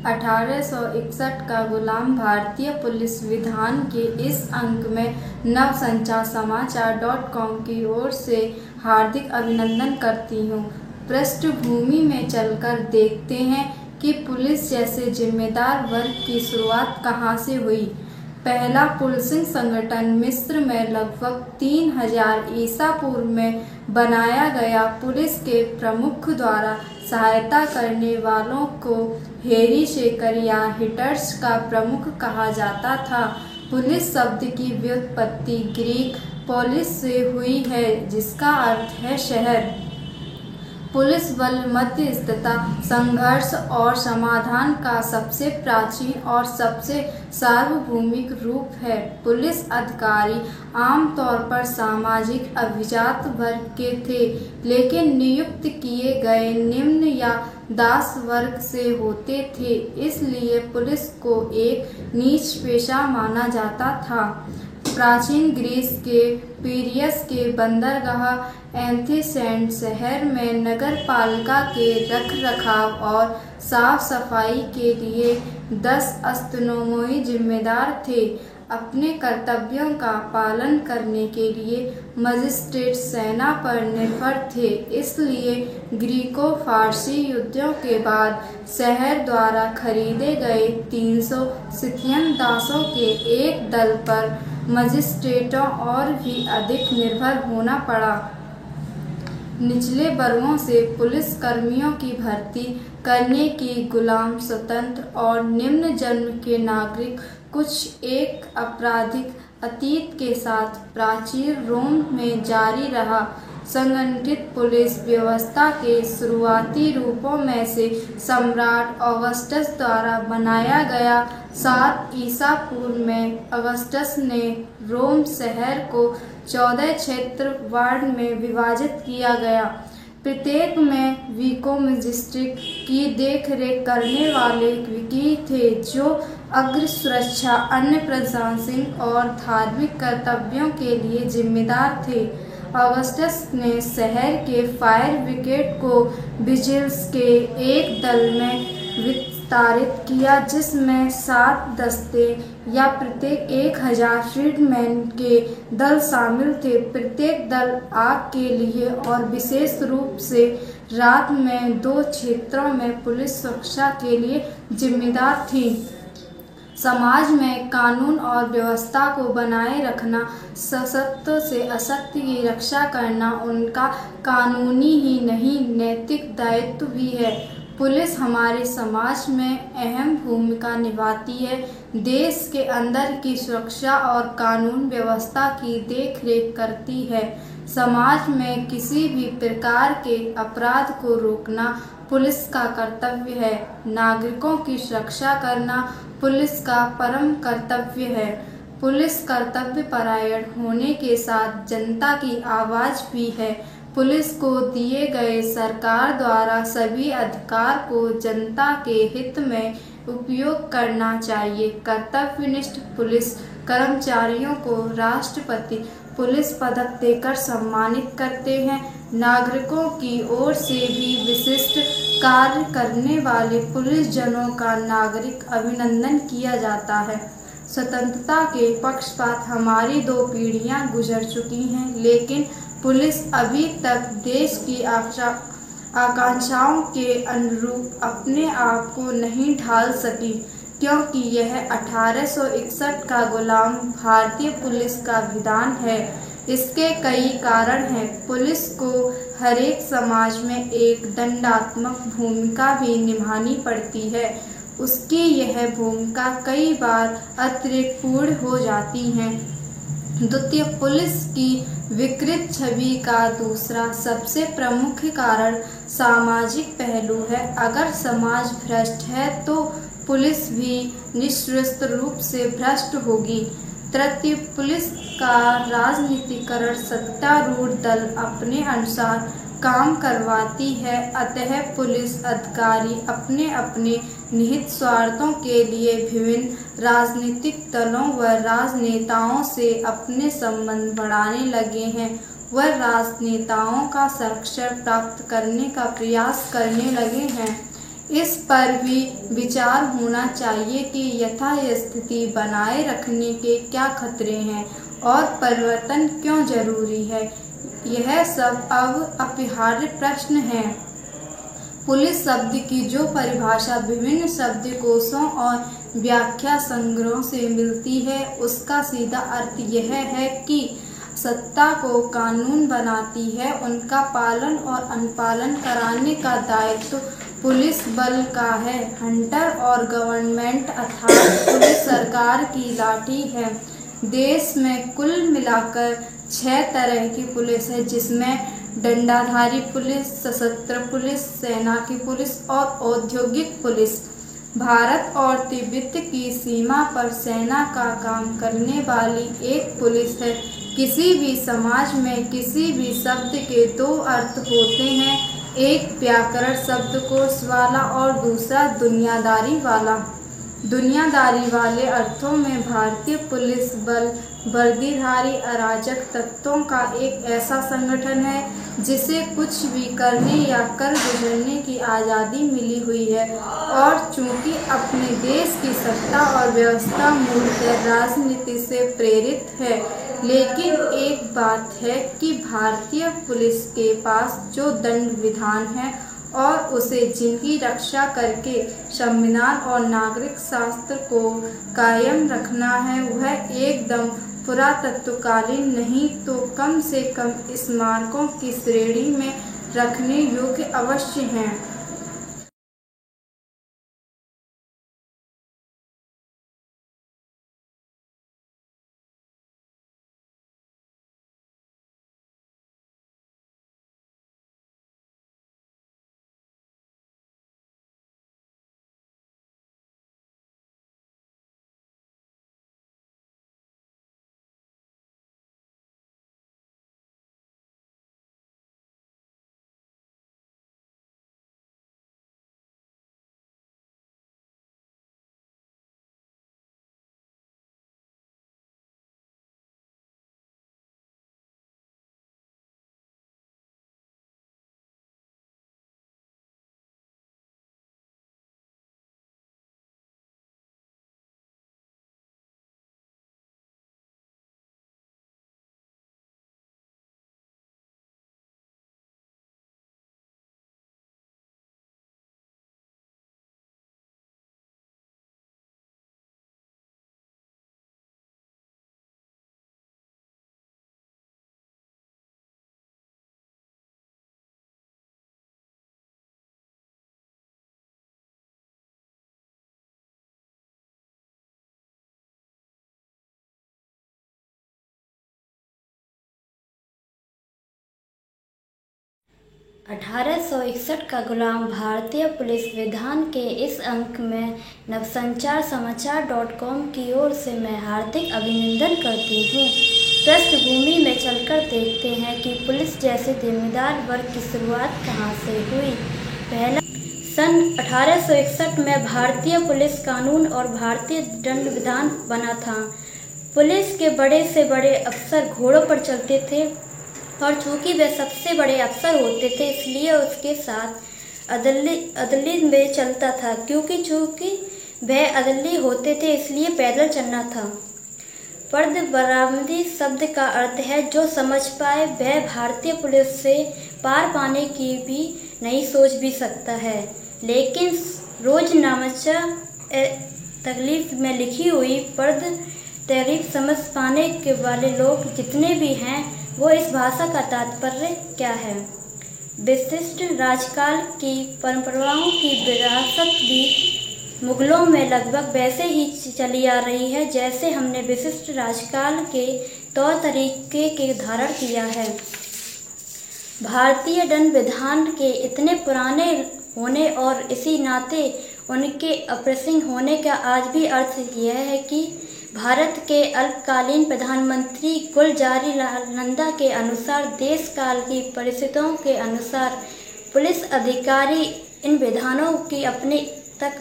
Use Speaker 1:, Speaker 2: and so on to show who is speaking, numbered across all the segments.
Speaker 1: 1861 का गुलाम भारतीय पुलिस विधान के इस अंक में नवसंचार समाचार.com की ओर से हार्दिक अभिनंदन करती हूँ। पृष्ठभूमि में चलकर देखते हैं कि पुलिस जैसे जिम्मेदार वर्ग की शुरुआत कहाँ से हुई। पहला पुलिसिंग संगठन मिस्र में लगभग 3000 ईसा पूर्व में बनाया गया। पुलिस के प्रमुख द्वारा सहायता करने वालों को हेरी शेकर या हिटर्स का प्रमुख कहा जाता था। पुलिस शब्द की व्युत्पत्ति ग्रीक पोलिस से हुई है, जिसका अर्थ है शहर। पुलिस बल मध्यस्थता, संघर्ष और समाधान का सबसे प्राचीन और सबसे सार्वभौमिक रूप है। पुलिस अधिकारी आमतौर पर सामाजिक अभिजात वर्ग के थे, लेकिन नियुक्त किए गए निम्न या दास वर्ग से होते थे, इसलिए पुलिस को एक नीच पेशा माना जाता था। प्राचीन ग्रीस के पीरियस के बंदरगाह एथेंस शहर में नगरपालिका के रखरखाव और साफ सफाई के लिए 10 अस्तनोई जिम्मेदार थे। अपने कर्तव्यों का पालन करने के लिए मजिस्ट्रेट सेना पर निर्भर थे, इसलिए ग्रीको फारसी युद्धों के बाद शहर द्वारा खरीदे गए 300 सिथियन दासों के एक दल पर मजिस्ट्रेटों और भी अधिक निर्भर होना पड़ा। निचले वर्गों से पुलिस कर्मियों की भर्ती करने की गुलाम, स्वतंत्र और निम्न जन्म के नागरिक कुछ एक आपराधिक अतीत के साथ प्राचीन रोम में जारी रहा। संगठित पुलिस व्यवस्था के शुरुआती रूपों में से सम्राट ऑगस्टस द्वारा बनाया गया 7 ईसा पूर्व में ऑगस्टस ने रोम शहर को 14 क्षेत्र वार्ड में विभाजित किया गया। प्रत्येक में विको मजिस्ट्रेट की देखरेख करने वाले विकी थे, जो अग्र सुरक्षा, अन्य प्रशासनिक और धार्मिक कर्तव्यों के लिए जिम्मेदार थे। ऑगस्टस ने शहर के फायर ब्रिगेड को विजिल्स के एक दल में विस्तारित किया, जिसमें 7 दस्ते या प्रत्येक 1000 फ्रीडमैन के दल शामिल थे। प्रत्येक दल आग के लिए और विशेष रूप से रात में 2 क्षेत्रों में पुलिस सुरक्षा के लिए जिम्मेदार थी। समाज में कानून और व्यवस्था को बनाए रखना, सशक्त से अशक्त की रक्षा करना उनका कानूनी ही नहीं नैतिक दायित्व भी है। पुलिस हमारे समाज में अहम भूमिका निभाती है। देश के अंदर की सुरक्षा और कानून व्यवस्था की देखरेख करती है। समाज में किसी भी प्रकार के अपराध को रोकना पुलिस का कर्तव्य है। नागरिकों की सुरक्षा करना पुलिस का परम कर्तव्य है। पुलिस कर्तव्य परायण होने के साथ जनता की आवाज़ भी है। पुलिस को दिए गए सरकार द्वारा सभी अधिकार को जनता के हित में उपयोग करना चाहिए। कर्तव्यनिष्ठ पुलिस कर्मचारियों को राष्ट्रपति पुलिस पदक देकर सम्मानित करते हैं। नागरिकों की ओर से भी विशिष्ट कार्य करने वाले पुलिस जनों का नागरिक अभिनंदन किया जाता है। स्वतंत्रता के पक्षपात हमारी 2 पीढ़ियां गुजर चुकी हैं, लेकिन पुलिस अभी तक देश की आकांक्षाओं के अनुरूप अपने आप को नहीं ढाल सकी, क्योंकि यह 1861 का गुलाम भारतीय पुलिस का विधान है। इसके कई कारण हैं। पुलिस को हरेक समाज में एक दंडात्मक भूमिका भी निभानी पड़ती है। उसकी यह भूमिका कई बार अतिरिक्त पूर्ण हो जाती है। द्वितीय, पुलिस की विकृत छवि का दूसरा सबसे प्रमुख कारण सामाजिक पहलू है। अगर समाज भ्रष्ट है तो पुलिस भी निश्चित रूप से भ्रष्ट होगी। तृतीय, पुलिस का राजनीतिकरण सत्तारूढ़ दल अपने अनुसार काम करवाती है, अतः पुलिस अधिकारी अपने अपने निहित स्वार्थों के लिए विभिन्न राजनीतिक दलों व राजनेताओं से अपने संबंध बढ़ाने लगे हैं। वह राजनेताओं का संरक्षण प्राप्त करने का प्रयास करने लगे हैं। इस पर भी विचार होना चाहिए कि यथास्थिति बनाए रखने के क्या खतरे हैं और परिवर्तन क्यों जरूरी है। यह सब अब अपरिहार्य प्रश्न हैं। पुलिस शब्द की जो परिभाषा विभिन्न शब्दकोशों और व्याख्या संग्रहों से मिलती है, उसका सीधा अर्थ यह है कि सत्ता को कानून बनाती है, उनका पालन और अनुपालन कराने का दायित्व पुलिस बल का है। हंटर और गवर्नमेंट अर्थात पुलिस सरकार की लाठी है। देश में कुल मिलाकर 6 तरह की पुलिस है, जिसमें दंडाधारी पुलिस, सशस्त्र पुलिस, सेना की पुलिस और औद्योगिक पुलिस। भारत और तिब्बत की सीमा पर सेना का काम करने वाली एक पुलिस है। किसी भी समाज में किसी भी शब्द के 2 अर्थ होते हैं, एक व्याकरण शब्दकोश वाला और दूसरा दुनियादारी वाला। दुनियादारी वाले अर्थों में भारतीय पुलिस बल वर्दीधारी अराजक तत्वों का एक ऐसा संगठन है जिसे कुछ भी करने या कर गुजरने की आज़ादी मिली हुई है, और चूंकि अपने देश की सत्ता और व्यवस्था मूलतः राजनीति से प्रेरित है, लेकिन एक बात है कि भारतीय पुलिस के पास जो दंड विधान है और उसे जिनकी रक्षा करके संविधान और नागरिक शास्त्र को कायम रखना है, वह एकदम पुरातत्वकालीन नहीं तो कम से कम स्मारकों की श्रेणी में रखने योग्य अवश्य हैं।
Speaker 2: (1861) का गुलाम भारतीय पुलिस विधान के इस अंक में नवसंचार समाचार.com की ओर से मैं हार्दिक अभिनंदन करती हूँ। पृष्ठभूमि में चलकर देखते हैं कि पुलिस जैसे जिम्मेदार वर्ग की शुरुआत कहाँ से हुई। पहला, सन 1861 में भारतीय पुलिस कानून और भारतीय दंड विधान बना था। पुलिस के बड़े से बड़े अफसर घोड़ों पर चलते थे, और चूंकि वे सबसे बड़े अफसर होते थे, इसलिए उसके साथ अदली में चलता था। चूंकि वह अदली होते थे, इसलिए पैदल चलना था। फर्द बरामदी शब्द का अर्थ है जो समझ पाए वह भारतीय पुलिस से पार पाने की भी नहीं सोच भी सकता है। लेकिन रोजनामचा तकलीफ में लिखी हुई फर्द तहरीर समझ पाने के वाले लोग जितने भी हैं, वो इस भाषा का तात्पर्य क्या है। विशिष्ट राजकाल की परंपराओं की विरासत भी मुगलों में लगभग वैसे ही चली आ रही है जैसे हमने विशिष्ट राजकाल के तौर तरीके के धारण किया है। भारतीय दंड विधान के इतने पुराने होने और इसी नाते उनके अप्रासंगिक होने का आज भी अर्थ यह है कि भारत के अल्पकालीन प्रधानमंत्री गुलजारी लाल नंदा के अनुसार देश काल की परिस्थितियों के अनुसार पुलिस अधिकारी इन विधानों की अपने तक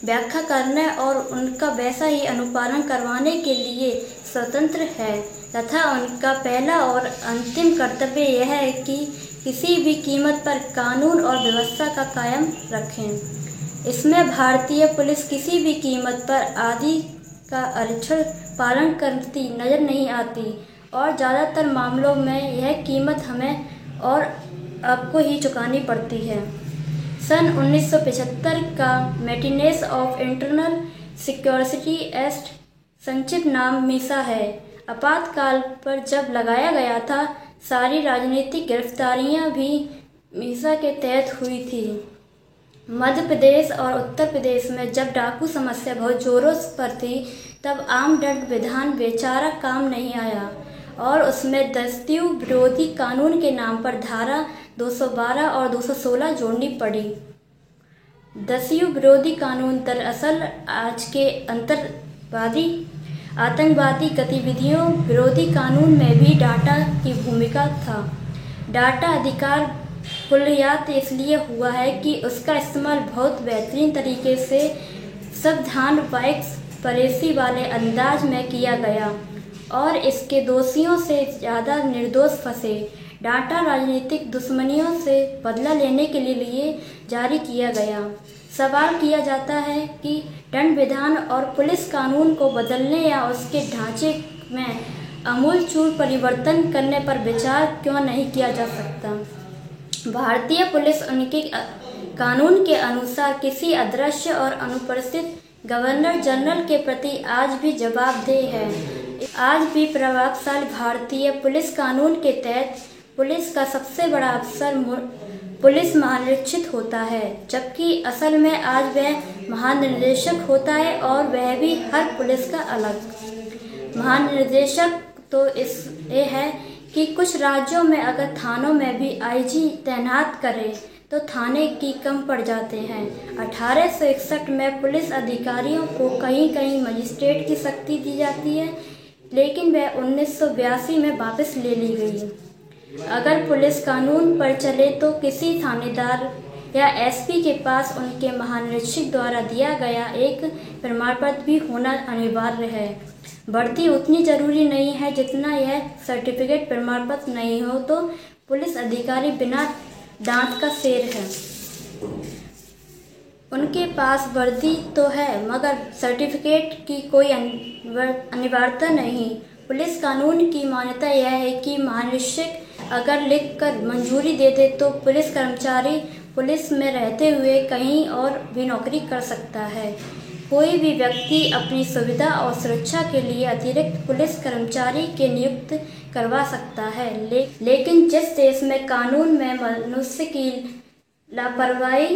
Speaker 2: व्याख्या करने और उनका वैसा ही अनुपालन करवाने के लिए स्वतंत्र है, तथा उनका पहला और अंतिम कर्तव्य यह है कि किसी भी कीमत पर कानून और व्यवस्था का कायम रखें। इसमें भारतीय पुलिस किसी भी कीमत पर आदि का अक्षर पालन करती नजर नहीं आती और ज़्यादातर मामलों में यह कीमत हमें और आपको ही चुकानी पड़ती है। सन 1975 का maintenance of internal security act, संक्षिप्त नाम मीसा है, आपातकाल पर जब लगाया गया था, सारी राजनीतिक गिरफ्तारियां भी मीसा के तहत हुई थी। मध्य प्रदेश और उत्तर प्रदेश में जब डाकू समस्या बहुत जोरों पर थी, तब आम दंड विधान बेचारा काम नहीं आया और उसमें दस्यु विरोधी कानून के नाम पर धारा 212 और 216 जोड़नी पड़ी। दस्यु विरोधी कानून दरअसल आज के आतंकवादी गतिविधियों विरोधी कानून में भी डाटा की भूमिका था। डाटा अधिकार कुल्हियात इसलिए हुआ है कि उसका इस्तेमाल बहुत बेहतरीन तरीके से सावधान परेशी वाले अंदाज में किया गया और इसके दोषियों से ज़्यादा निर्दोष फंसे। डाटा राजनीतिक दुश्मनियों से बदला लेने के लिए जारी किया गया। सवाल किया जाता है कि दंड विधान और पुलिस कानून को बदलने या उसके ढांचे में आमूलचूल परिवर्तन करने पर विचार क्यों नहीं किया जा सकता। भारतीय पुलिस उनके कानून के अनुसार किसी अदृश्य और अनुपस्थित गवर्नर जनरल के प्रति आज भी जवाबदेह है। आज भी प्रभावशाली भारतीय पुलिस कानून के तहत पुलिस का सबसे बड़ा अफसर पुलिस महानिरीक्षक होता है, जबकि असल में आज वह महानिदेशक होता है और वह भी हर पुलिस का अलग। महानिदेशक तो ये है कि कुछ राज्यों में अगर थानों में भी आईजी तैनात करें तो थाने की कम पड़ जाते हैं। 1861 में पुलिस अधिकारियों को कहीं कहीं मजिस्ट्रेट की शक्ति दी जाती है, लेकिन वह 1982 में वापस ले ली गई। अगर पुलिस कानून पर चले तो किसी थानेदार या एसपी के पास उनके महानिरीक्षक द्वारा दिया गया एक प्रमाण पत्र भी होना अनिवार्य है। भर्ती उतनी जरूरी नहीं है जितना यह सर्टिफिकेट प्रमाण पत्र नहीं हो तो पुलिस अधिकारी बिना दांत का शेर है। उनके पास वर्दी तो है मगर सर्टिफिकेट की कोई अनिवार्यता नहीं। पुलिस कानून की मान्यता यह है कि महानिरीक्षक अगर लिख कर मंजूरी दे दे तो पुलिस कर्मचारी पुलिस में रहते हुए कहीं और भी नौकरी कर सकता है। कोई भी व्यक्ति अपनी सुविधा और सुरक्षा के लिए अतिरिक्त पुलिस कर्मचारी के नियुक्त करवा सकता है, लेकिन जिस देश में कानून में मनुष्य की लापरवाही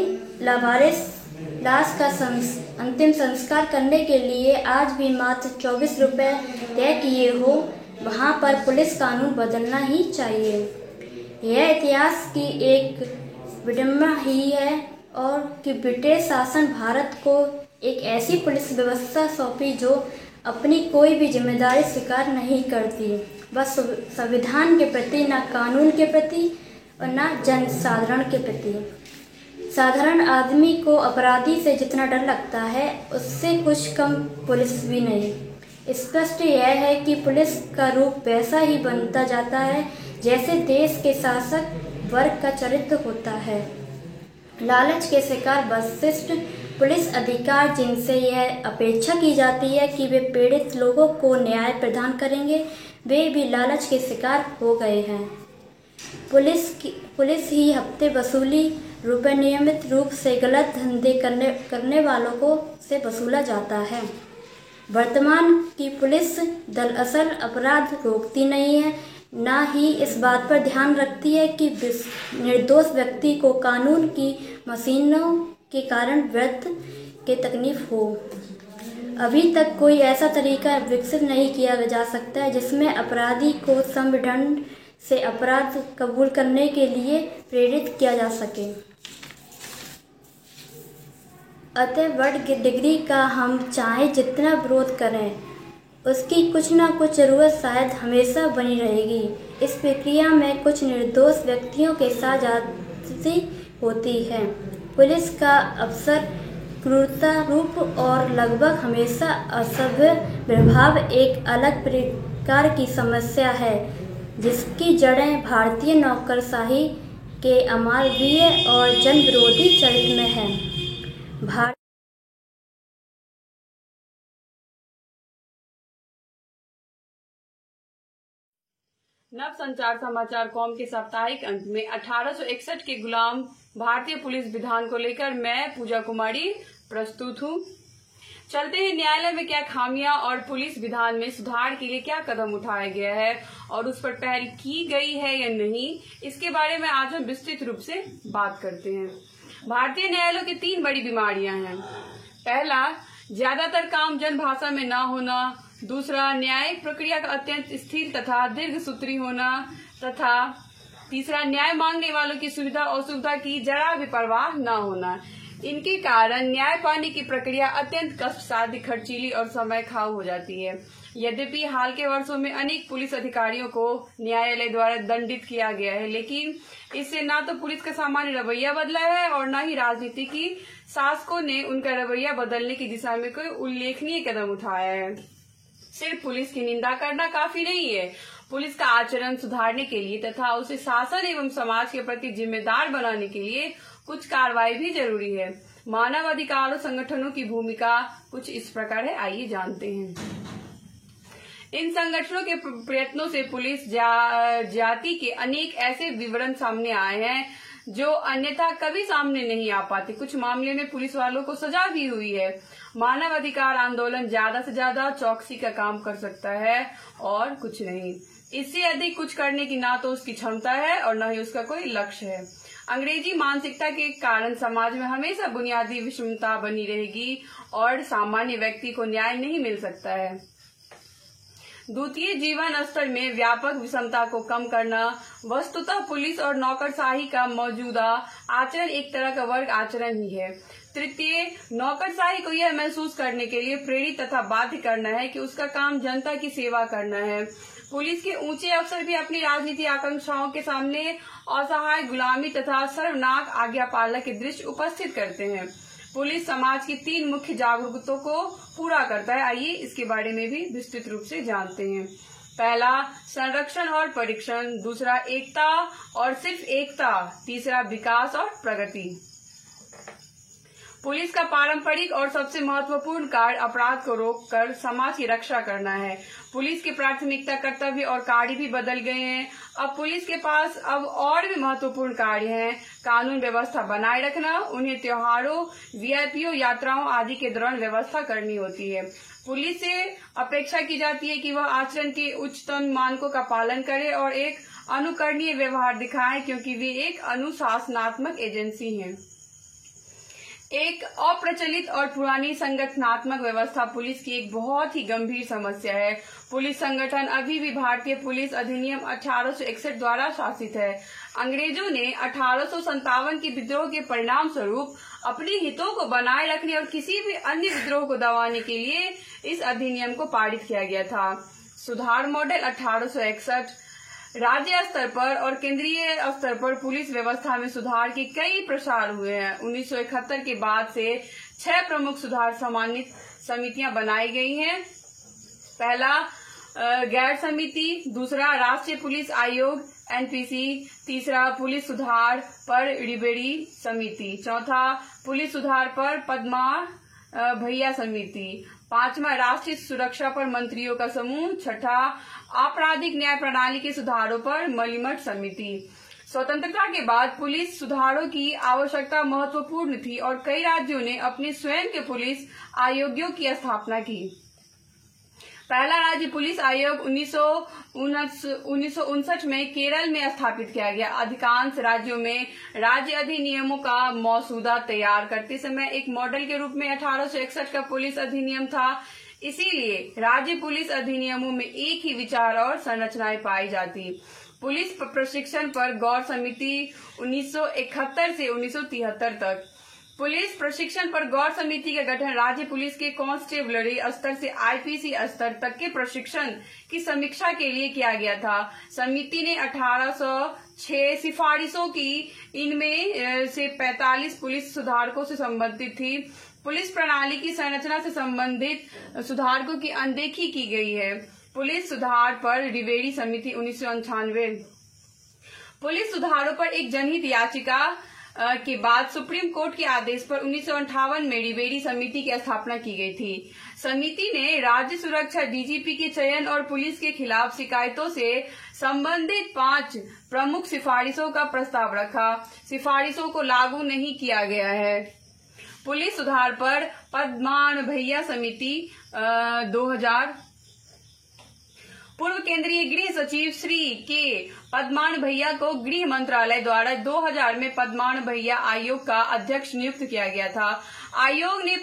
Speaker 2: लावारिस लाश का अंतिम संस्कार करने के लिए आज भी मात्र 24 रुपये तय किए हो, वहाँ पर पुलिस कानून बदलना ही चाहिए। यह इतिहास की एक विडंबना ही है और कि ब्रिटिश शासन भारत को एक ऐसी पुलिस व्यवस्था सौंपी जो अपनी कोई भी जिम्मेदारी स्वीकार नहीं करती, बस संविधान के प्रति, न कानून के प्रति और न जन साधारण के प्रति। साधारण आदमी को अपराधी से जितना डर लगता है उससे कुछ कम पुलिस भी नहीं। स्पष्ट यह है कि पुलिस का रूप वैसा ही बनता जाता है जैसे देश के शासक वर्ग का चरित्र होता है। लालच के शिकार वरिष्ठ पुलिस अधिकारी जिनसे यह अपेक्षा की जाती है कि वे पीड़ित लोगों को न्याय प्रदान करेंगे, वे भी लालच के शिकार हो गए हैं। पुलिस ही हफ्ते वसूली रुपये नियमित रूप से गलत धंधे करने वालों को से वसूला जाता है। वर्तमान की पुलिस दरअसल अपराध रोकती नहीं है, ना ही इस बात पर ध्यान रखती है कि निर्दोष व्यक्ति को कानून की मशीनों के कारण वृत्त के तकलीफ हो। अभी तक कोई ऐसा तरीका विकसित नहीं किया जा सकता है जिसमें अपराधी को संविधान से अपराध कबूल करने के लिए प्रेरित किया जा सके। अतः वर्ग की डिग्री का हम चाहे जितना विरोध करें, उसकी कुछ ना कुछ ज़रूरत शायद हमेशा बनी रहेगी। इस प्रक्रिया में कुछ निर्दोष व्यक्तियों के साथ ज्यादती होती है। पुलिस का अफसर क्रूरता रूप और लगभग हमेशा असभ्य प्रभाव एक अलग प्रकार की समस्या है जिसकी जड़ें भारतीय नौकरशाही के अमानवीय और जन विरोधी चरित्र में हैं।
Speaker 3: नव संचार समाचार कॉम के साप्ताहिक अंक में 1861 के गुलाम भारतीय पुलिस विधान को लेकर मैं पूजा कुमारी प्रस्तुत हूँ। चलते हैं न्यायालय में क्या खामियां और पुलिस विधान में सुधार के लिए क्या कदम उठाया गया है और उस पर पहल की गई है या नहीं, इसके बारे में आज हम विस्तृत रूप से बात करते हैं। भारतीय न्यायालयों की 3 बड़ी बीमारियां हैं। पहला, ज्यादातर काम जनभाषा में न होना। दूसरा, न्यायिक प्रक्रिया का अत्यंत स्थिर तथा दीर्घ सूत्री होना। तथा तीसरा, न्याय मांगने वालों की सुविधा और असुविधा की जरा भी परवाह न होना। इनके कारण न्याय पाने की प्रक्रिया अत्यंत कष्टसाध्य, खर्चीली और समय खाऊ हो जाती है। यद्यपि हाल के वर्षों में अनेक पुलिस अधिकारियों को न्यायालय द्वारा दंडित किया गया है, लेकिन इससे न तो पुलिस का सामान्य रवैया बदला है और न ही राजनीति की शासकों ने उनका रवैया बदलने की दिशा में कोई उल्लेखनीय कदम उठाया है। सिर्फ पुलिस की निंदा करना काफी नहीं है। पुलिस का आचरण सुधारने के लिए तथा उसे शासन एवं समाज के प्रति जिम्मेदार बनाने के लिए कुछ कार्रवाई भी जरूरी है। मानव अधिकारों संगठनों की भूमिका कुछ इस प्रकार है, आइए जानते हैं। इन संगठनों के प्रयत्नों से पुलिस जाति के अनेक ऐसे विवरण सामने आए हैं जो अन्यथा कभी सामने नहीं आ पाते। कुछ मामले में पुलिस वालों को सजा भी हुई है। मानव अधिकार आंदोलन ज्यादा से ज्यादा चौकसी का काम कर सकता है और कुछ नहीं। इससे अधिक कुछ करने की ना तो उसकी क्षमता है और न ही उसका कोई लक्ष्य है। अंग्रेजी मानसिकता के कारण समाज में हमेशा बुनियादी विषमता बनी रहेगी और सामान्य व्यक्ति को न्याय नहीं मिल सकता है। द्वितीय, जीवन स्तर में व्यापक विषमता को कम करना। वस्तुतः पुलिस और नौकरशाही का मौजूदा आचरण एक तरह का वर्ग आचरण ही है। तृतीय, नौकरशाही को यह महसूस करने के लिए प्रेरित तथा बाध्य करना है कि उसका काम जनता की सेवा करना है। पुलिस के ऊंचे अफसर भी अपनी राजनीति आकांक्षाओं के सामने असहाय, गुलामी तथा सर्वनाक आज्ञा पालक के दृश्य उपस्थित करते हैं। पुलिस समाज की 3 मुख्य जागरूकताओं को पूरा करता है। आइए इसके बारे में भी विस्तृत रूप से जानते हैं। पहला, संरक्षण और परीक्षण। दूसरा, एकता और सिर्फ एकता। तीसरा, विकास और प्रगति। पुलिस का पारंपरिक और सबसे महत्वपूर्ण कार्य अपराध को रोककर समाज की रक्षा करना है। पुलिस की प्राथमिकता, कर्तव्य और कार्य भी बदल गए हैं। अब पुलिस के पास अब और भी महत्वपूर्ण कार्य हैं। कानून व्यवस्था बनाए रखना, उन्हें त्योहारों, वीआईपीओ यात्राओं आदि के दौरान व्यवस्था करनी होती है। पुलिस से अपेक्षा की जाती है कि वह आचरण के उच्चतम मानकों का पालन करे और एक अनुकरणीय व्यवहार दिखाए, क्योंकि वे एक अनुशासनात्मक एजेंसी है। एक अप्रचलित और पुरानी संगठनात्मक व्यवस्था पुलिस की एक बहुत ही गंभीर समस्या है। पुलिस संगठन अभी भी भारतीय पुलिस अधिनियम 1861 द्वारा शासित है। अंग्रेजों ने 1857 के विद्रोह के परिणाम स्वरूप अपने हितों को बनाए रखने और किसी भी अन्य विद्रोह को दबाने के लिए इस अधिनियम को पारित किया गया था। सुधार मॉडल 1861। राज्य स्तर पर और केंद्रीय स्तर पर पुलिस व्यवस्था में सुधार के कई प्रसार हुए हैं। 1971 के बाद से 6 प्रमुख सुधार सम्मानित समितियां बनाई गई हैं। पहला, गैर समिति। दूसरा, राष्ट्रीय पुलिस आयोग NPC। तीसरा, पुलिस सुधार पर रिबेरी समिति। चौथा, पुलिस सुधार पर पद्मा भैया समिति। 5वां, राष्ट्रीय सुरक्षा पर मंत्रियों का समूह। 6ठा, आपराधिक न्याय प्रणाली के सुधारों पर मलिमठ समिति। स्वतंत्रता के बाद पुलिस सुधारों की आवश्यकता महत्वपूर्ण थी और कई राज्यों ने अपने स्वयं के पुलिस आयोगों की स्थापना की। पहला राज्य पुलिस आयोग 1959 में केरल में स्थापित किया गया। अधिकांश राज्यों में राज्य अधिनियमों का मसौदा तैयार करते समय एक मॉडल के रूप में 1861 का पुलिस अधिनियम था। इसीलिए राज्य पुलिस अधिनियमों में एक ही विचार और संरचनाएं पाई जाती। पुलिस प्रशिक्षण पर गौर समिति 1971 से 1973 तक। पुलिस प्रशिक्षण पर गौर समिति का गठन राज्य पुलिस के कांस्टेबलरी स्तर से IPC स्तर तक के प्रशिक्षण की समीक्षा के लिए किया गया था। समिति ने 1806 सिफारिशों की, इनमें से 45 पुलिस सुधारकों से संबंधित थी। पुलिस प्रणाली की संरचना से संबंधित सुधारकों की अनदेखी की गई है। पुलिस सुधार पर रिबेरी समिति 1998। पुलिस सुधारों पर एक जनहित याचिका के बाद सुप्रीम कोर्ट के आदेश पर 1958 में रिबेरी समिति की स्थापना की गई थी। समिति ने राज्य सुरक्षा डीजीपी के चयन और पुलिस के खिलाफ शिकायतों से संबंधित 5 प्रमुख सिफारिशों का प्रस्ताव रखा। सिफारिशों को लागू नहीं किया गया है। पुलिस सुधार पर पद्मान भैया समिति 2000। पूर्व केंद्रीय गृह सचिव श्री के पद्मान भैया को गृह मंत्रालय द्वारा 2000 में पद्मान भैया आयोग का अध्यक्ष नियुक्त किया गया था। आयोग ने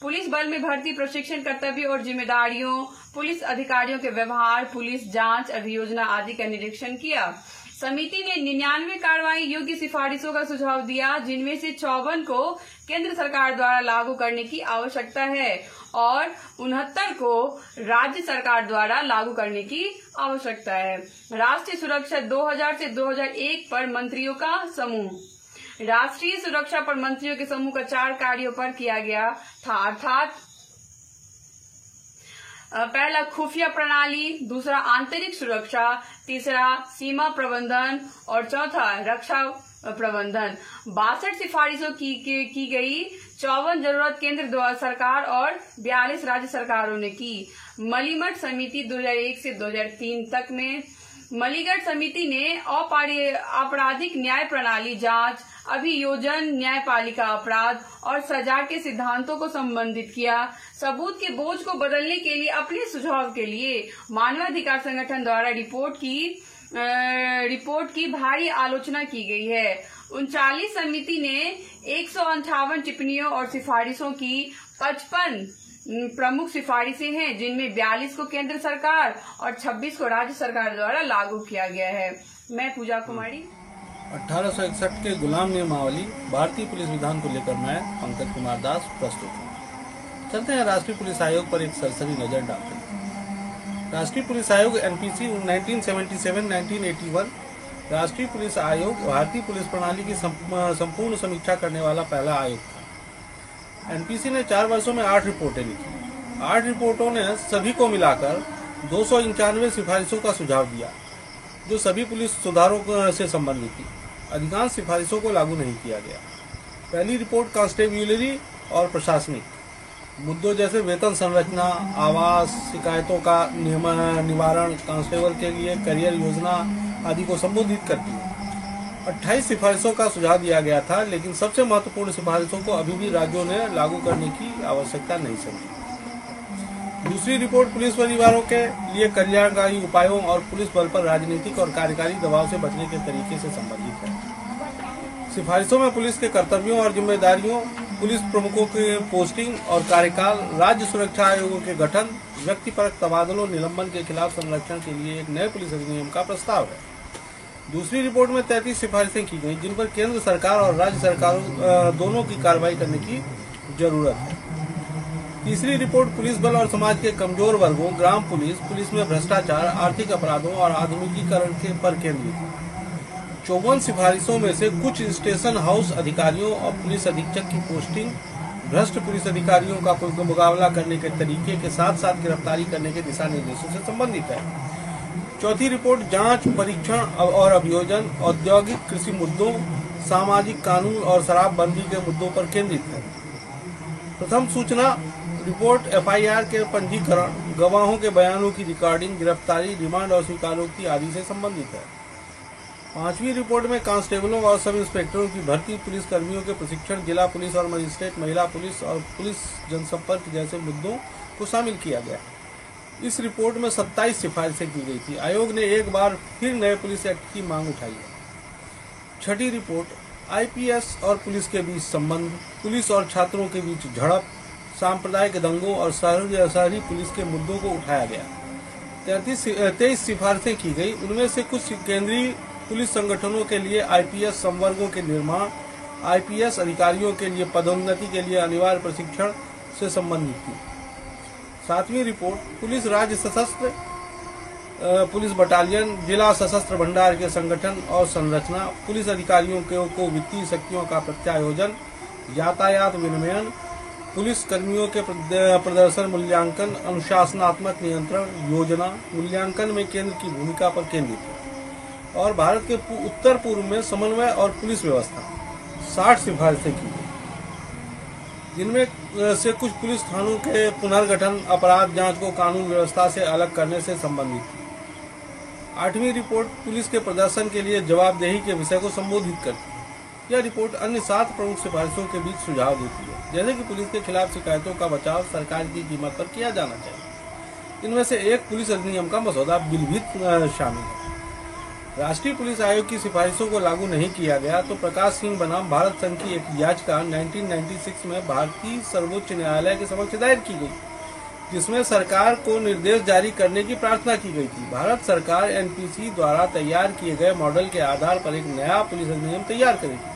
Speaker 3: पुलिस बल में भर्ती, प्रशिक्षण, कर्तव्य और जिम्मेदारियों, पुलिस अधिकारियों के व्यवहार, पुलिस जांच, अभियोजना आदि का निरीक्षण किया। समिति ने 99 कार्रवाई योग्य सिफारिशों का सुझाव दिया, जिनमें से 54 को केंद्र सरकार द्वारा लागू करने की आवश्यकता है और 69 को राज्य सरकार द्वारा लागू करने की आवश्यकता है। राष्ट्रीय सुरक्षा 2000 से 2001 पर मंत्रियों का समूह। राष्ट्रीय सुरक्षा पर मंत्रियों के समूह का 4 कार्यों पर किया गया था, अर्थात पहला खुफिया प्रणाली, दूसरा आंतरिक सुरक्षा, तीसरा सीमा प्रबंधन और चौथा रक्षा प्रबंधन। 62 सिफारिशों की गई, 54 जरूरत केंद्र सरकार और 42 राज्य सरकारों ने की। मलीमठ समिति 2001 से 2003 तक में मलीगढ़ समिति ने आपराधिक न्याय प्रणाली, जांच, अभियोजन, न्यायपालिका अपराध और सजा के सिद्धांतों को संबंधित किया। सबूत के बोझ को बदलने के लिए अपने सुझाव के लिए मानवाधिकार संगठन द्वारा रिपोर्ट की भारी आलोचना की गई है। 39 समिति ने 158 टिप्पणियों और सिफारिशों की 55 प्रमुख सिफारिशें हैं, जिनमें 42 को केंद्र सरकार और 26 को राज्य सरकार द्वारा लागू किया गया है। मैं पूजा कुमारी।
Speaker 4: 1861 के गुलाम नियमावली भारतीय पुलिस विधान को लेकर मैं पंकज कुमार दास प्रस्तुत हूँ। चलते हैं राष्ट्रीय पुलिस आयोग पर एक सरसरी नजर डालते हैं। राष्ट्रीय पुलिस आयोग एनपीसी 1977-1981 राष्ट्रीय पुलिस आयोग भारतीय पुलिस प्रणाली की संपूर्ण समीक्षा करने वाला पहला आयोग था। एनपीसी ने 4 वर्षों में 8 रिपोर्टें लिखी। 8 रिपोर्टों ने सभी को मिलाकर 291 सिफारिशों का सुझाव दिया, जो सभी पुलिस सुधारों से संबंधित थी। अधिकांश सिफारिशों को लागू नहीं किया गया। पहली रिपोर्ट कांस्टेब्युलरी और प्रशासनिक मुद्दों जैसे वेतन संरचना, आवास, शिकायतों का निवारण, कांस्टेबल के लिए करियर योजना आदि को संबोधित करती है। 28 सिफारिशों का सुझाव दिया गया था, लेकिन सबसे महत्वपूर्ण सिफारिशों को अभी भी राज्यों ने लागू करने की आवश्यकता नहीं समझी। दूसरी रिपोर्ट पुलिस परिवारों के लिए कल्याणकारी उपायों और पुलिस बल पर राजनीतिक और कार्यकारी दबाव से बचने के तरीके से संबंधित है। सिफारिशों में पुलिस के कर्तव्यों और जिम्मेदारियों, पुलिस प्रमुखों की पोस्टिंग और कार्यकाल, राज्य सुरक्षा आयोगों के गठन, व्यक्तिपरक तबादलों, निलंबन के खिलाफ संरक्षण के लिए एक नए पुलिस अधिनियम का प्रस्ताव है। दूसरी रिपोर्ट में 33 सिफारिशें की गई, जिन पर केंद्र सरकार और राज्य सरकारों दोनों की कार्रवाई करने की जरूरत है। तीसरी रिपोर्ट पुलिस बल और समाज के कमजोर वर्गों, ग्राम पुलिस में भ्रष्टाचार, आर्थिक अपराधों और आधुनिकीकरण पर केंद्रित है। 54 सिफारिशों में से कुछ स्टेशन हाउस अधिकारियों और पुलिस अधीक्षक की पोस्टिंग, भ्रष्ट पुलिस अधिकारियों का मुकाबला करने के तरीके के साथ साथ गिरफ्तारी करने के दिशा निर्देशों से संबंधित है। चौथी रिपोर्ट जांच, परीक्षण और अभियोजन, औद्योगिक कृषि मुद्दों, सामाजिक कानून और शराबबंदी के मुद्दों पर केंद्रित है। प्रथम सूचना रिपोर्ट एफआईआर के पंजीकरण, गवाहों के बयानों की रिकॉर्डिंग, गिरफ्तारी, रिमांड और स्वीकारोक्ति आदि से संबंधित है। पांचवी रिपोर्ट में कांस्टेबलों और सब इंस्पेक्टरों की भर्ती, पुलिस कर्मियों के प्रशिक्षण, जिला पुलिस और मजिस्ट्रेट, महिला पुलिस और पुलिस जनसंपर्क जैसे मुद्दों को शामिल किया गया। इस रिपोर्ट में 27 सिफारिशें की गई थी। आयोग ने एक बार फिर नए पुलिस एक्ट की मांग उठाई है। छठी रिपोर्ट आईपीएस और पुलिस के बीच संबंध, पुलिस और छात्रों के बीच झड़प, सांप्रदायिक दंगों और शहरी पुलिस के मुद्दों को उठाया गया। 23 सिफारिशें की गई। उनमें से कुछ केंद्रीय पुलिस संगठनों के लिए आईपीएस संवर्गों के निर्माण, आईपीएस अधिकारियों के लिए पदोन्नति के लिए अनिवार्य प्रशिक्षण से संबंधित थी। 7वीं रिपोर्ट पुलिस राज्य सशस्त्र पुलिस बटालियन, जिला सशस्त्र भंडार के संगठन और संरचना, पुलिस अधिकारियों को वित्तीय शक्तियों का प्रत्यायोजन, यातायात विनियमन, पुलिस कर्मियों के प्रदर्शन मूल्यांकन, अनुशासनात्मक नियंत्रण, योजना मूल्यांकन में केंद्र की भूमिका पर केंद्रित है। और भारत के उत्तर पूर्व में समन्वय और पुलिस व्यवस्था 60 सिफारिशें की गई, जिनमें से कुछ पुलिस थानों के पुनर्गठन, अपराध जांच को कानून व्यवस्था से अलग करने से संबंधित थी। 8वीं रिपोर्ट पुलिस के प्रदर्शन के लिए जवाबदेही के विषय को संबोधित करती है। यह रिपोर्ट अन्य 7 प्रमुख सिफारिशों के बीच सुझाव देती है, जैसे कि पुलिस के खिलाफ शिकायतों का बचाव सरकार की कीमत पर किया जाना चाहिए। इनमें से एक पुलिस अधिनियम का मसौदा बिल भी शामिल है। राष्ट्रीय पुलिस आयोग की सिफारिशों को लागू नहीं किया गया तो प्रकाश सिंह बनाम भारत संघ की एक याचिका 1996 में भारतीय सर्वोच्च न्यायालय के समक्ष दायर की गई, जिसमें सरकार को निर्देश जारी करने की प्रार्थना की गई थी। भारत सरकार एनपीसी द्वारा तैयार किए गए मॉडल के आधार पर एक नया पुलिस अधिनियम तैयार करेगी।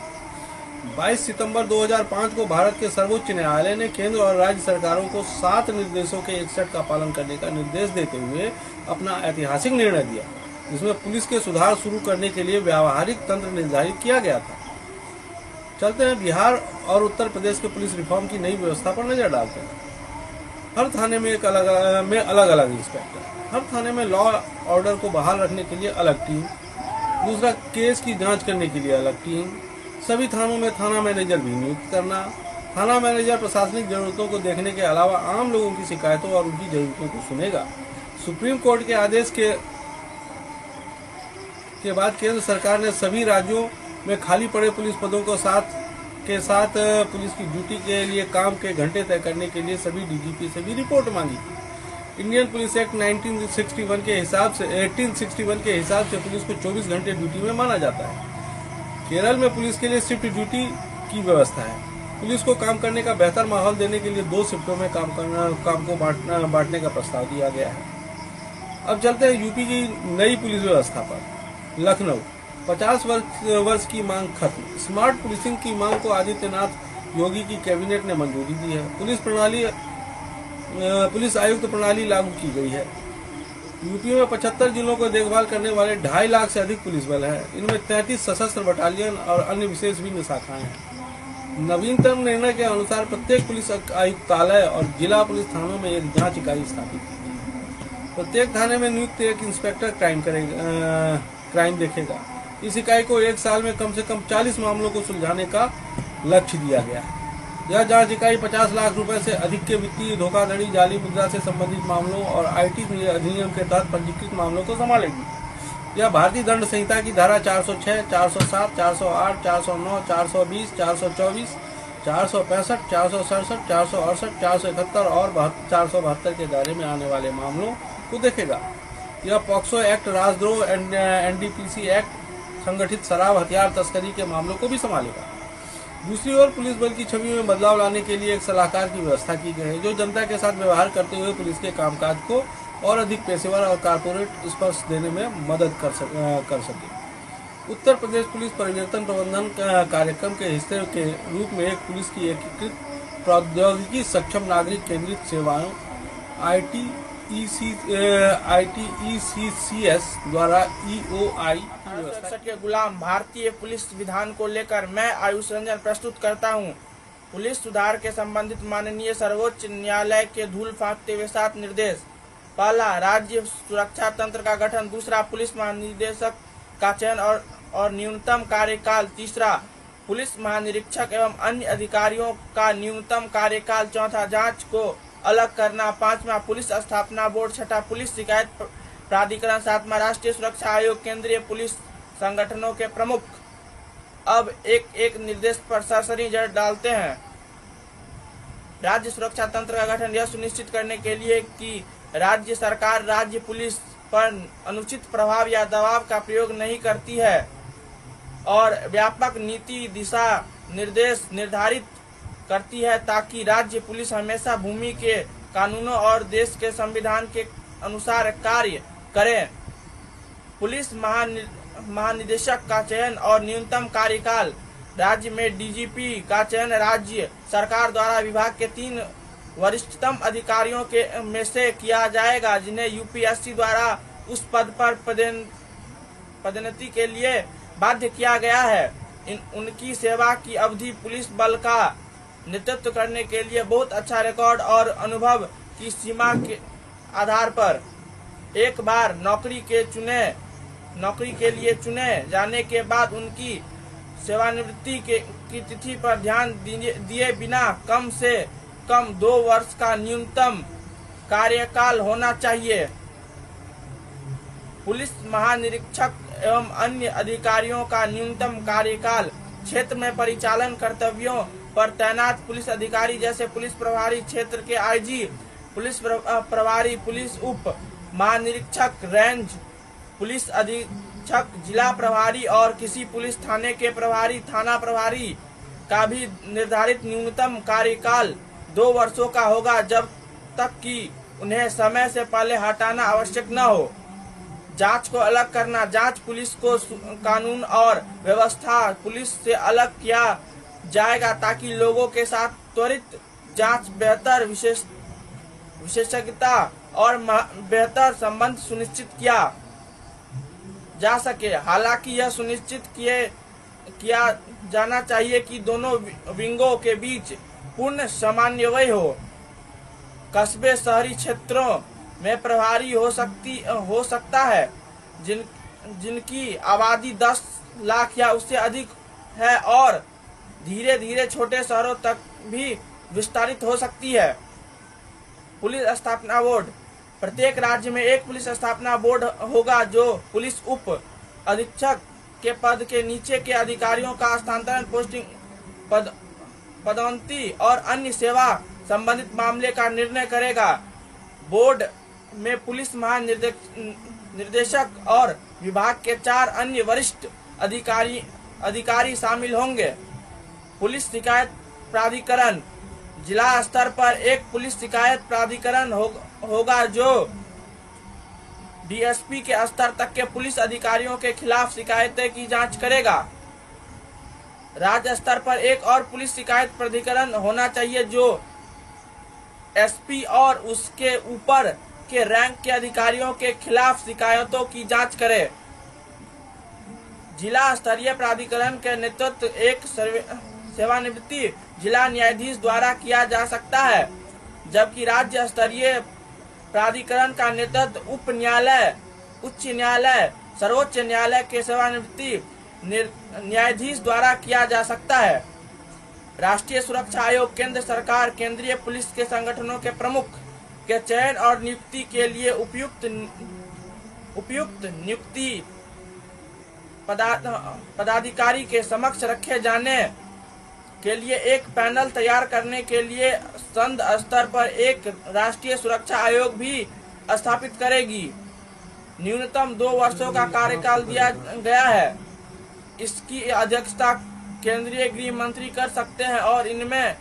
Speaker 4: 22 सितंबर 2005 को भारत के सर्वोच्च न्यायालय ने केंद्र और राज्य सरकारों को 7 निर्देशों के 61 का पालन करने का निर्देश देते हुए अपना ऐतिहासिक निर्णय दिया, जिसमें पुलिस के सुधार शुरू करने के लिए व्यावहारिक तंत्र निर्धारित किया गया था। चलते हैं बिहार और उत्तर प्रदेश के पुलिस रिफॉर्म की नई व्यवस्था पर नजर डालते हैं। हर थाने में अलग अलग इंस्पेक्टर, हर थाने में लॉ ऑर्डर को बहाल रखने के लिए अलग टीम, दूसरा केस की जांच करने के लिए अलग टीम, सभी थानों में थाना मैनेजर भी नियुक्त करना। थाना मैनेजर प्रशासनिक जरूरतों को देखने के अलावा आम लोगों की शिकायतों और उनकी जरूरतों को सुनेगा। सुप्रीम कोर्ट के आदेश के बाद केंद्र सरकार ने सभी राज्यों में खाली पड़े पुलिस पदों को साथ पुलिस की ड्यूटी के लिए काम के घंटे तय करने के लिए सभी डीजीपी से भी रिपोर्ट मांगी थी। इंडियन पुलिस एक्ट 1861 के हिसाब से पुलिस को 24 घंटे ड्यूटी में माना जाता है। केरल में पुलिस के लिए शिफ्ट ड्यूटी की व्यवस्था है। पुलिस को काम करने का बेहतर माहौल देने के लिए 2 शिफ्टों में काम को बांटने का प्रस्ताव दिया गया है। अब चलते हैं यूपी की नई पुलिस व्यवस्था पर। लखनऊ 50 वर्ष की मांग खत्म। स्मार्ट पुलिसिंग की मांग को आदित्यनाथ योगी की कैबिनेट ने मंजूरी दी है। पुलिस आयुक्त प्रणाली लागू की गई है। यूपी में 75 जिलों को देखभाल करने वाले 2.5 लाख से अधिक पुलिस बल है। इनमें 33 सशस्त्र बटालियन और अन्य विशेष भी शाखाएं हैं। नवीनतम निर्णय के अनुसार प्रत्येक पुलिस आयुक्तालय और जिला पुलिस थानों में एक जांच इकाई स्थापित की गई। प्रत्येक थाने में नियुक्त एक इंस्पेक्टर क्राइम देखेगा। इस इकाई को 1 साल में कम से कम 40 मामलों को सुलझाने का लक्ष्य दिया गया है। यह जांच इकाई 50 लाख रुपए से अधिक के वित्तीय धोखाधड़ी, जाली मुद्रा से संबंधित मामलों और आईटी अधिनियम के तहत पंजीकृत मामलों को संभालेगी। यह भारतीय दंड संहिता की धारा 406, 407, 408, 409, 420, 424, 465, 467, 468, 471 और 472 के दायरे में आने वाले मामलों को देखेगा। यह पॉक्सो एक्ट, राजद्रोह, एनडीपीसी एक्ट, संगठित शराब हथियार तस्करी के मामलों को भी संभालेगा। दूसरी ओर पुलिस बल की छवि में बदलाव लाने के लिए एक सलाहकार की व्यवस्था की गई है, जो जनता के साथ व्यवहार करते हुए पुलिस के कामकाज को और अधिक पेशेवर और कारपोरेट स्पर्श देने में मदद कर सके। उत्तर प्रदेश पुलिस परिवर्तन प्रबंधन कार्यक्रम के हिस्से के रूप में एक पुलिस की एकीकृत प्रौद्योगिकी सक्षम नागरिक केंद्रित सेवाओं ITECCS द्वारा EOI
Speaker 5: के गुलाम भारतीय पुलिस विधान को लेकर मैं आयुष रंजन प्रस्तुत करता हूं। पुलिस सुधार के संबंधित माननीय सर्वोच्च न्यायालय के धूल फांकते हुए 7 निर्देश। पहला, राज्य सुरक्षा तंत्र का गठन। दूसरा, पुलिस महानिदेशक का चयन और न्यूनतम कार्यकाल। तीसरा, पुलिस महानिरीक्षक एवं अन्य अधिकारियों का न्यूनतम कार्यकाल। चौथा, जांच को अलग करना। 5वां, पुलिस स्थापना बोर्ड। 6वां, पुलिस शिकायत प्राधिकरण। 7वां, राष्ट्रीय सुरक्षा आयोग। केंद्रीय पुलिस संगठनों के प्रमुख। अब एक निर्देश पर सरसरी नजर डालते हैं। राज्य सुरक्षा तंत्र का गठन यह सुनिश्चित करने के लिए कि राज्य सरकार राज्य पुलिस पर अनुचित प्रभाव या दबाव का प्रयोग नहीं करती है और व्यापक नीति दिशा निर्देश निर्धारित करती है, ताकि राज्य पुलिस हमेशा भूमि के कानूनों और देश के संविधान के अनुसार कार्य करे। पुलिस महानिदेशक का चयन और न्यूनतम कार्यकाल। राज्य में डीजीपी का चयन राज्य सरकार द्वारा विभाग के 3 वरिष्ठतम अधिकारियों के में से किया जाएगा, जिन्हें यूपीएससी द्वारा उस पद पर पदोन्नति के लिए बाध्य किया गया है। उनकी सेवा की अवधि पुलिस बल का नेतृत्व करने के लिए बहुत अच्छा रिकॉर्ड और अनुभव की सीमा के आधार पर एक बार नौकरी के चुने नौकरी के लिए चुने जाने के बाद उनकी सेवानिवृत्ति की तिथि पर ध्यान दिए बिना कम से कम 2 वर्ष का न्यूनतम कार्यकाल होना चाहिए। पुलिस महानिरीक्षक एवं अन्य अधिकारियों का न्यूनतम कार्यकाल क्षेत्र में परिचालन कर्तव्यों पर तैनात पुलिस अधिकारी जैसे पुलिस प्रभारी क्षेत्र के आईजी, पुलिस प्रभारी, पुलिस उप महानिरीक्षक, रेंज पुलिस अधीक्षक, जिला प्रभारी और किसी पुलिस थाने के प्रभारी, थाना प्रभारी का भी निर्धारित न्यूनतम कार्यकाल 2 वर्षों का होगा, जब तक कि उन्हें समय से पहले हटाना आवश्यक न हो। जांच को अलग करना। जांच पुलिस को कानून और व्यवस्था पुलिस से अलग किया जाएगा ताकि लोगों के साथ त्वरित जांच, बेहतर विशेषज्ञता और बेहतर संबंध सुनिश्चित किया जा सके। हालांकि यह सुनिश्चित किया जाना चाहिए कि दोनों विंगों के बीच पूर्ण समन्वय हो। कस्बे, शहरी क्षेत्रों में प्रभारी हो सकता है जिनकी आबादी 10 लाख या उससे अधिक है और धीरे धीरे छोटे शहरों तक भी विस्तारित हो सकती है। पुलिस स्थापना बोर्ड। प्रत्येक राज्य में एक पुलिस स्थापना बोर्ड होगा जो पुलिस उप अधीक्षक के पद के नीचे के अधिकारियों का स्थानांतरण, पोस्टिंग, पदोन्नति और अन्य सेवा संबंधित मामले का निर्णय करेगा। बोर्ड में पुलिस महानिर्देशक और विभाग के 4 अन्य वरिष्ठ अधिकारी शामिल होंगे। पुलिस शिकायत प्राधिकरण। जिला स्तर पर एक पुलिस शिकायत प्राधिकरण होगा जो डीएसपी के स्तर तक के पुलिस अधिकारियों के खिलाफ शिकायतें की जांच करेगा। राज्य स्तर पर एक और पुलिस शिकायत प्राधिकरण होना चाहिए जो एसपी और उसके ऊपर के रैंक के अधिकारियों के खिलाफ शिकायतों की जांच करे। जिला स्तरीय प्राधिकरण के नेतृत्व एक सेवानिवृत्ति जिला न्यायाधीश द्वारा किया जा सकता है, जबकि राज्य स्तरीय प्राधिकरण का नेतृत्व उप न्यायालय, उच्च न्यायालय, सर्वोच्च न्यायालय के सेवानिवृत्ति न्यायाधीश द्वारा किया जा सकता है। राष्ट्रीय सुरक्षा आयोग। केंद्र सरकार केंद्रीय पुलिस के संगठनों के प्रमुख के चयन और नियुक्ति के लिए उपयुक्त नियुक्ति पदाधिकारी के समक्ष रखे जाने के लिए एक पैनल तैयार करने के लिए संघ स्तर पर एक राष्ट्रीय सुरक्षा आयोग भी स्थापित करेगी। न्यूनतम 2 वर्षों का कार्यकाल दिया गया है। इसकी अध्यक्षता केंद्रीय गृह मंत्री कर सकते हैं और इनमें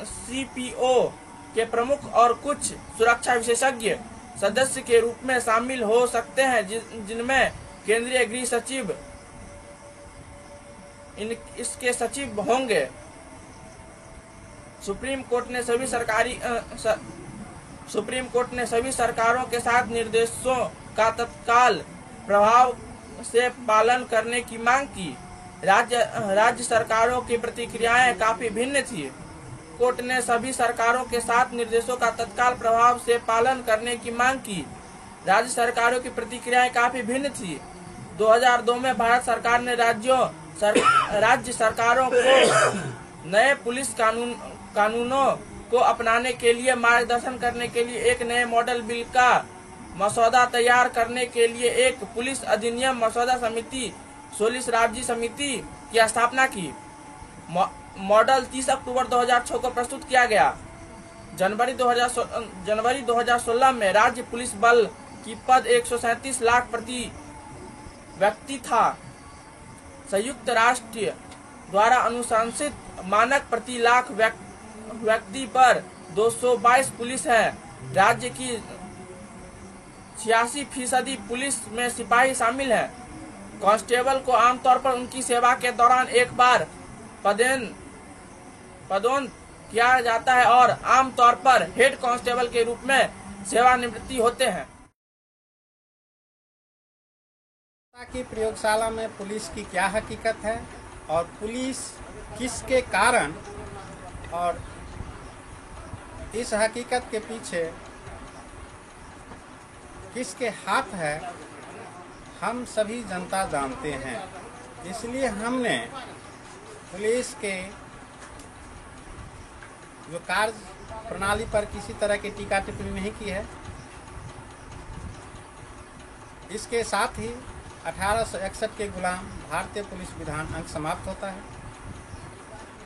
Speaker 5: सीपीओ के प्रमुख और कुछ सुरक्षा विशेषज्ञ सदस्य के रूप में शामिल हो सकते हैं, जिनमें केंद्रीय गृह सचिव इसके सचिव होंगे। सुप्रीम कोर्ट ने सभी सरकारों के साथ निर्देशों का तत्काल प्रभाव से पालन करने की मांग की। राज्य सरकारों की प्रतिक्रियाएं काफी भिन्न थी। कोर्ट ने सभी सरकारों के साथ निर्देशों का तत्काल प्रभाव से पालन करने की मांग की। राज्य सरकारों की प्रतिक्रियाएं काफी भिन्न थी। 2002 में भारत सरकार ने राज्य सरकारों को नए पुलिस कानूनों को अपनाने के लिए मार्गदर्शन करने के लिए एक नए मॉडल बिल का मसौदा तैयार करने के लिए एक पुलिस अधिनियम मसौदा समिति 16 राज्य समिति की स्थापना की। मॉडल 30 अक्टूबर 2006 को प्रस्तुत किया गया। जनवरी 2016 में राज्य पुलिस बल की पद 137 लाख प्रति व्यक्ति था। संयुक्त राष्ट्र द्वारा अनुशंसित मानक प्रति लाख व्यक्ति पर 222 पुलिस है। राज्य की 86% पुलिस में सिपाही शामिल हैं। कांस्टेबल को आमतौर पर उनकी सेवा के दौरान एक बार पदोन्नत किया जाता है और आमतौर पर हेड कांस्टेबल के रूप में सेवानिवृत्ति होते हैं।
Speaker 6: की प्रयोगशाला में पुलिस की क्या हकीकत है और पुलिस किसके कारण और इस हकीकत के पीछे किसके हाथ है, हम सभी जनता जानते हैं, इसलिए हमने पुलिस के जो कार्य प्रणाली पर किसी तरह की टीका टिप्पणी नहीं की है। इसके साथ ही 1861 के गुलाम भारतीय पुलिस विधान अंक समाप्त होता है।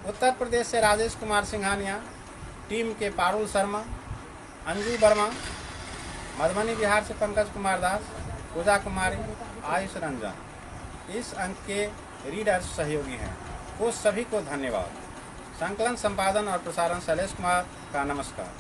Speaker 6: उत्तर प्रदेश से राजेश कुमार सिंघानिया, टीम के पारुल शर्मा, अंजू वर्मा, मधुबनी बिहार से पंकज कुमार दास, पूजा कुमारी, आयुष रंजन इस अंक के रीडर सहयोगी हैं। वो सभी को धन्यवाद। संकलन, संपादन और प्रसारण शैलेश कुमार का नमस्कार।